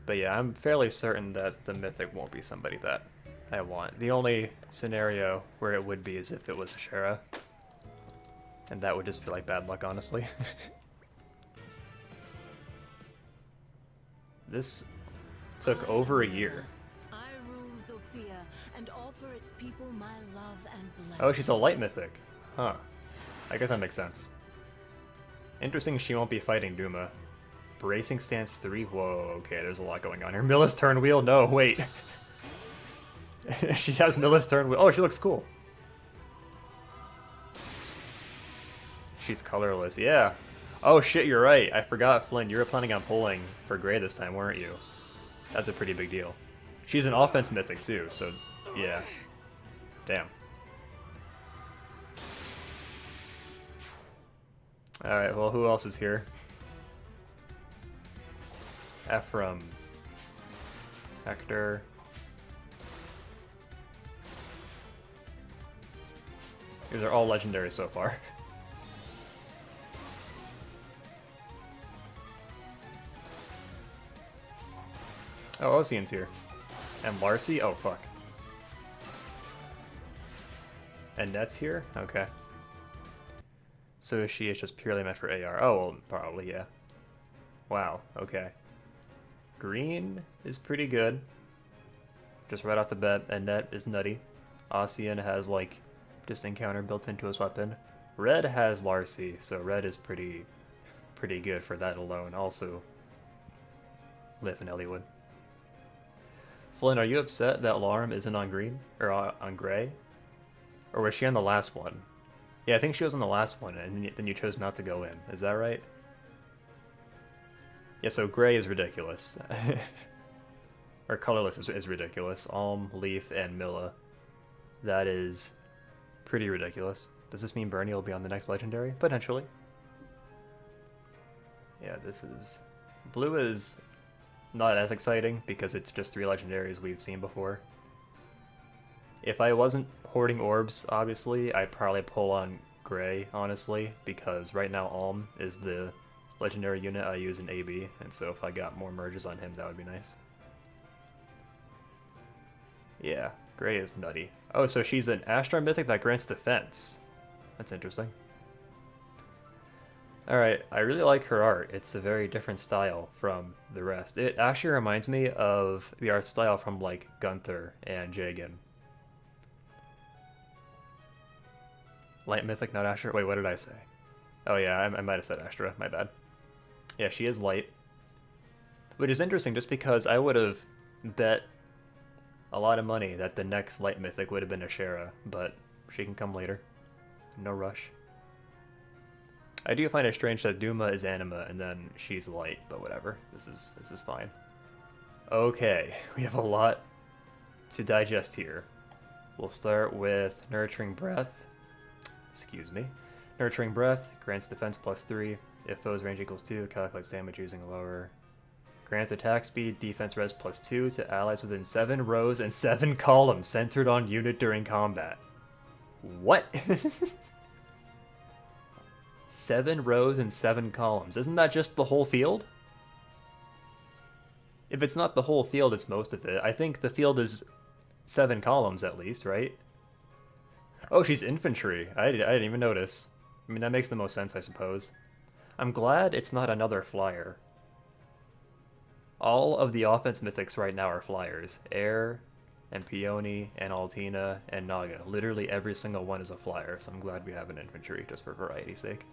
But yeah, I'm fairly certain that the Mythic won't be somebody that I want. The only scenario where it would be is if it was a Shara. And that would just feel like bad luck, honestly. This took over a year. I rule Zofia and offer its people my love and blessings. Oh, she's a light Mythic. Huh. I guess that makes sense. Interesting she won't be fighting Duma. Bracing stance 3. Whoa, okay, there's a lot going on here. Milla's turn wheel? No, wait. She has Milla's turn wheel. Oh, she looks cool. She's colorless, yeah. Oh shit, you're right. I forgot, Flynn, you were planning on pulling for Gray this time, weren't you? That's a pretty big deal. She's an offense Mythic too, so yeah. Damn. Alright, well, who else is here? Ephraim. Hector. These are all legendary so far. Oh, Ocean's here. And Larcy? Oh, fuck. And Net's here? Okay. So she is just purely meant for AR. Oh, well, probably, yeah. Wow, okay. Green is pretty good. Just right off the bat, and Net is nutty. Ocean has, like, just encounter built into his weapon. Red has Larcy, so red is pretty good for that alone. Also, Liv and Elliewood. Flynn, are you upset that Larm isn't on green? Or on gray? Or was she on the last one? Yeah, I think she was on the last one, and then you chose not to go in. Is that right? Yeah, so gray is ridiculous. Or colorless is ridiculous. Alm, Leaf, and Mila. That is pretty ridiculous. Does this mean Bernie will be on the next legendary? Potentially. Yeah, this is... Blue is not as exciting because it's just 3 legendaries we've seen before. If I wasn't hoarding orbs, obviously, I'd probably pull on Gray, honestly, because right now Alm is the legendary unit I use in AB, and so if I got more merges on him, that would be nice. Yeah, Gray is nutty. Oh, so she's an Astral Mythic that grants defense. That's interesting. Alright, I really like her art. It's a very different style from the rest. It actually reminds me of the art style from, like, Gunther and Jagan. Light Mythic, not Astra? Wait, what did I say? Oh yeah, I might have said Astra, my bad. Yeah, she is light. Which is interesting just because I would have bet a lot of money that the next Light Mythic would have been Ashera, but she can come later. No rush. I do find it strange that Duma is Anima and then she's light, but whatever. This is fine. Okay, we have a lot to digest here. We'll start with Nurturing Breath. Excuse me. Nurturing Breath grants defense +3. If foe's range equals 2, calculates damage using a lower. Grants attack speed, defense res +2 to allies within 7 rows and 7 columns centered on unit during combat. What? 7 rows and 7 columns. Isn't that just the whole field? If it's not the whole field, it's most of it. I think the field is 7 columns at least, right? Oh, she's infantry. I didn't even notice. I mean, that makes the most sense, I suppose. I'm glad it's not another flyer. All of the offense mythics right now are flyers. Air, and Peony, and Altina, and Naga. Literally every single one is a flyer, so I'm glad we have an infantry, just for variety's sake.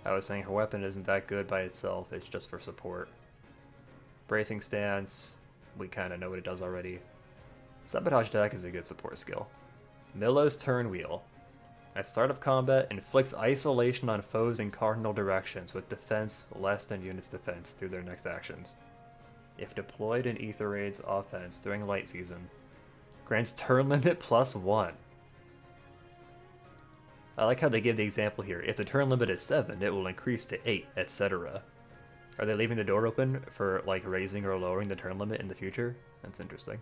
I was saying her weapon isn't that good by itself, it's just for support. Bracing stance, we kind of know what it does already. Sabotage attack is a good support skill. Mila's turn wheel. At start of combat, inflicts isolation on foes in cardinal directions with defense less than unit's defense through their next actions. If deployed in Aether Raid's offense during light season, grants turn limit +1. I like how they give the example here. If the turn limit is 7, it will increase to 8, etc. Are they leaving the door open for, like, raising or lowering the turn limit in the future? That's interesting.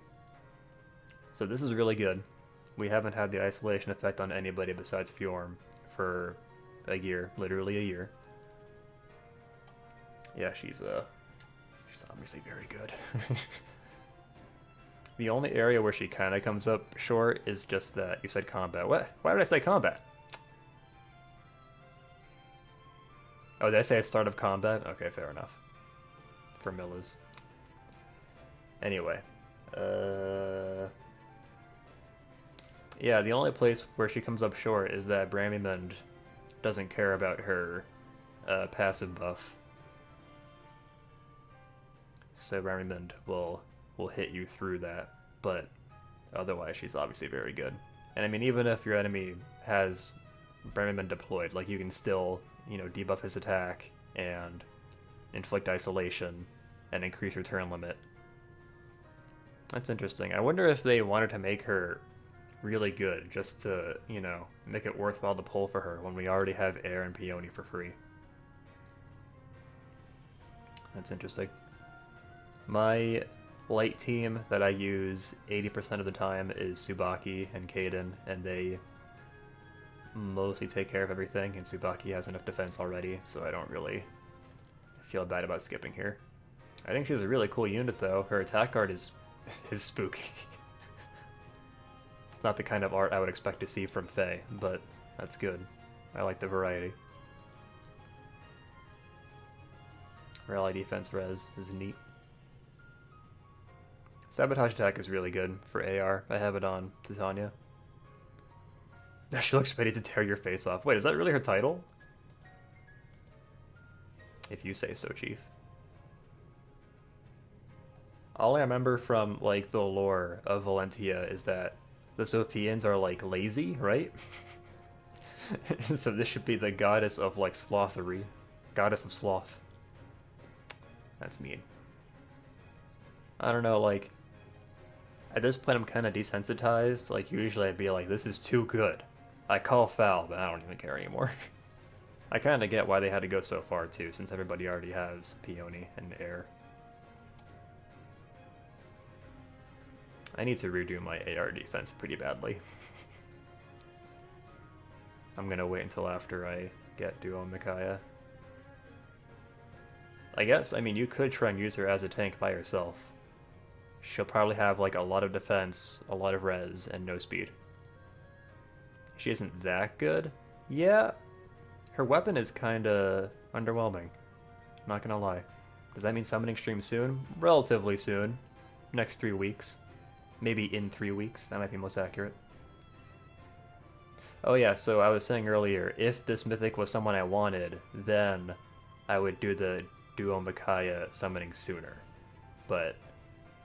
So this is really good. We haven't had the isolation effect on anybody besides Fjorm for a year, literally a year. Yeah, she's She's obviously very good. The only area where she kind of comes up short is just that you said combat. What? Why did I say combat? Oh, did I say at start of combat? Okay, fair enough. For Mila's. Anyway. Yeah, the only place where she comes up short is that Bramimund doesn't care about her passive buff. So Bramimund will hit you through that, but otherwise she's obviously very good. And I mean, even if your enemy has Bramimund deployed, like you can still, you know, debuff his attack and inflict isolation and increase your turn limit. That's interesting. I wonder if they wanted to make her really good just to, you know, make it worthwhile to pull for her when we already have Air and Peony for free. That's interesting. My light team that I use 80% of the time is Tsubaki and Kaden, and they mostly take care of everything, and Tsubaki has enough defense already, so I don't really feel bad about skipping here. I think she's a really cool unit, though. Her attack art is spooky. It's not the kind of art I would expect to see from Faye, but that's good. I like the variety. Rally defense res is neat. Sabotage attack is really good for AR. I have it on Titania. She looks ready to tear your face off. Wait, is that really her title? If you say so, Chief. All I remember from, like, the lore of Valentia is that the Sophians are, like, lazy, right? So this should be the goddess of, like, slothery. Goddess of sloth. That's mean. I don't know, like, at this point I'm kind of desensitized. Like, usually I'd be like, this is too good. I call foul, but I don't even care anymore. I kind of get why they had to go so far, too, since everybody already has Peony and Air. I need to redo my AR defense pretty badly. I'm gonna wait until after I get Duo Micaiah. I guess, I mean, you could try and use her as a tank by herself. She'll probably have, like, a lot of defense, a lot of res, and no speed. She isn't that good? Yeah. Her weapon is kinda underwhelming. Not gonna lie. Does that mean summoning stream soon? Relatively soon. Next 3 weeks. Maybe in 3 weeks. That might be most accurate. Oh yeah, so I was saying earlier, if this mythic was someone I wanted, then I would do the Duo Micaiah summoning sooner. But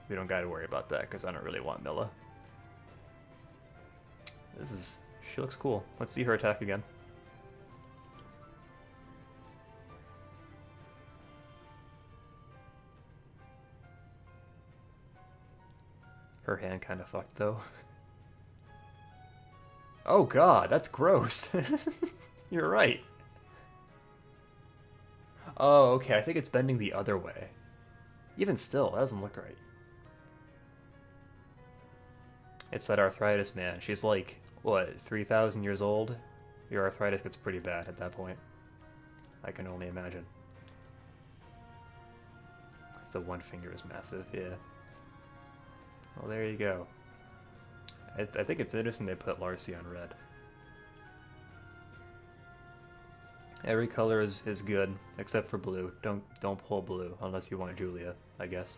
we don't gotta worry about that, because I don't really want Mila. She looks cool. Let's see her attack again. Her hand kind of fucked, though. Oh god, that's gross. You're right. Oh, okay, I think it's bending the other way. Even still, that doesn't look right. It's that arthritis, man. She's like, what, 3,000 years old? Your arthritis gets pretty bad at that point. I can only imagine. The one finger is massive, yeah. Well, there you go. I think it's interesting they put Larcy on red. Every color is good, except for blue. Don't pull blue, unless you want Julia, I guess.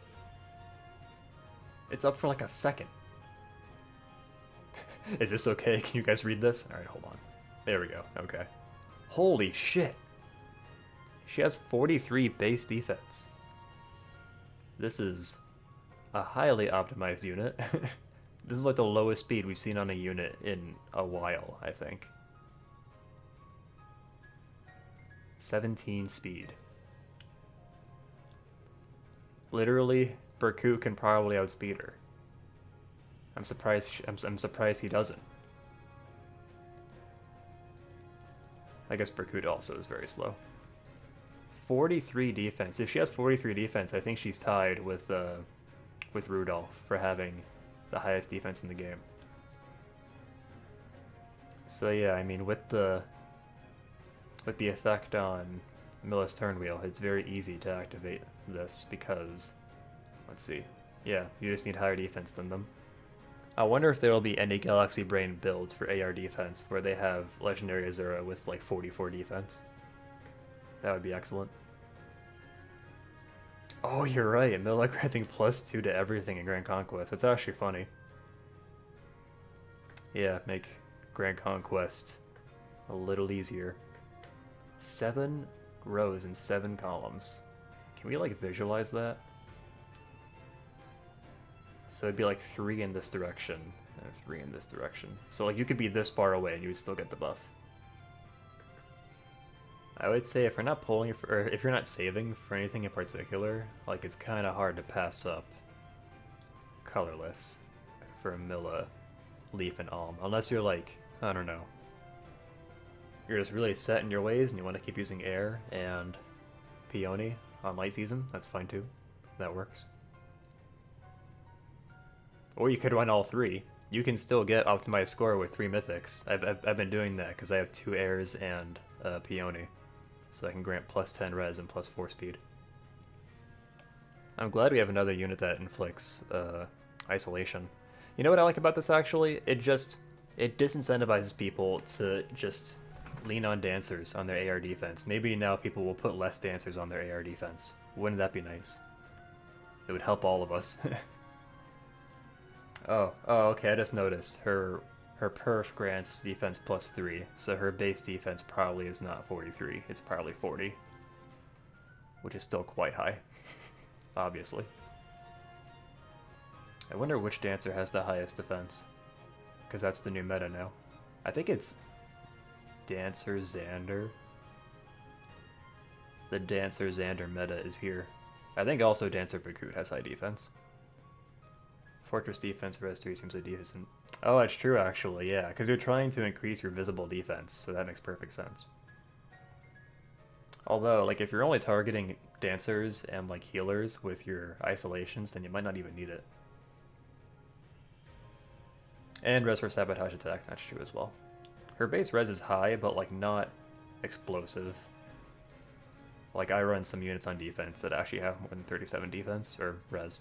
It's up for like a second. Is this okay? Can you guys read this? Alright, hold on. There we go, okay. Holy shit! She has 43 base defense. This is a highly optimized unit. This is like the lowest speed we've seen on a unit in a while, I think. 17 speed. Literally, Berkut can probably outspeed her. I'm surprised he doesn't. I guess Berkut also is very slow. 43 defense. If she has 43 defense, I think she's tied with Rudolph for having the highest defense in the game. So yeah, I mean, with the effect on Mila's turn wheel, it's very easy to activate this because, let's see, yeah, you just need higher defense than them. I wonder if there will be any Galaxy Brain builds for AR defense where they have Legendary Azura with like 44 defense. That would be excellent. Oh, you're right, Mila granting +2 to everything in Grand Conquest. It's actually funny. Yeah, make Grand Conquest a little easier. 7 rows and 7 columns. Can we like visualize that? So it'd be like 3 in this direction and 3 in this direction. So like you could be this far away and you would still get the buff. I would say if you're not pulling or if you're not saving for anything in particular, like it's kind of hard to pass up colorless for Mila, Leaf, and Alm, unless you're like, I don't know, you're just really set in your ways and you want to keep using air and Peony on light season. That's fine too. That works. Or you could run all 3. You can still get optimized score with 3 mythics. I've been doing that because I have 2 airs and Peony. So I can grant +10 res and +4 speed. I'm glad we have another unit that inflicts isolation. You know what I like about this actually? It disincentivizes people to just lean on dancers on their AR defense. Maybe now people will put less dancers on their AR defense. Wouldn't that be nice? It would help all of us. Oh, okay, I just noticed. Her perf grants defense +3, so her base defense probably is not 43, it's probably 40. Which is still quite high, obviously. I wonder which dancer has the highest defense, because that's the new meta now. I think it's Dancer Xander. The Dancer Xander meta is here. I think also Dancer Bakut has high defense. Fortress defense res 3 seems like decent. Oh, that's true actually, yeah, because you're trying to increase your visible defense, so that makes perfect sense. Although, like, if you're only targeting dancers and, like, healers with your isolations, then you might not even need it. And res for sabotage attack, that's true as well. Her base res is high, but, like, not explosive. Like, I run some units on defense that actually have more than 37 defense, or res.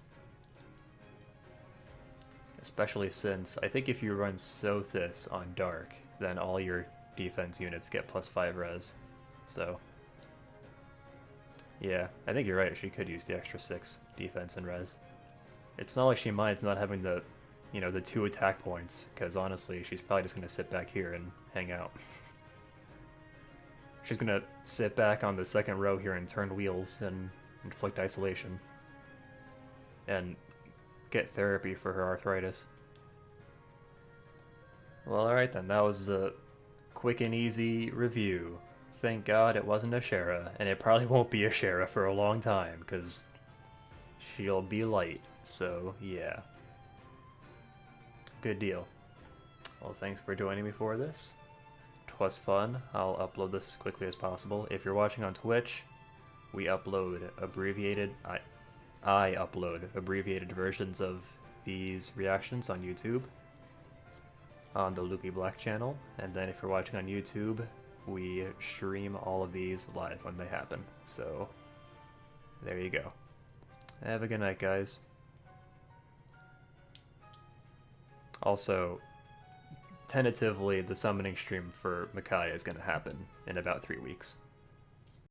Especially since, I think if you run Sothis on Dark, then all your defense units get +5 res. So, yeah, I think you're right, she could use the extra 6 defense and res. It's not like she minds not having the, you know, the 2 attack points, because honestly, she's probably just going to sit back here and hang out. She's going to sit back on the second row here and turn wheels and inflict isolation. And get therapy for her arthritis. Well, alright then, that was a quick and easy review. Thank God it wasn't a Shara, and it probably won't be a Shara for a long time, because she'll be light, so yeah. Good deal. Well, thanks for joining me for this. 'Twas fun. I'll upload this as quickly as possible. If you're watching on Twitch, we upload abbreviated... I upload abbreviated versions of these reactions on YouTube, on the Lukey Black channel, and then if you're watching on YouTube, we stream all of these live when they happen. So, there you go. Have a good night, guys. Also, tentatively, the summoning stream for Micaiah is going to happen in about 3 weeks.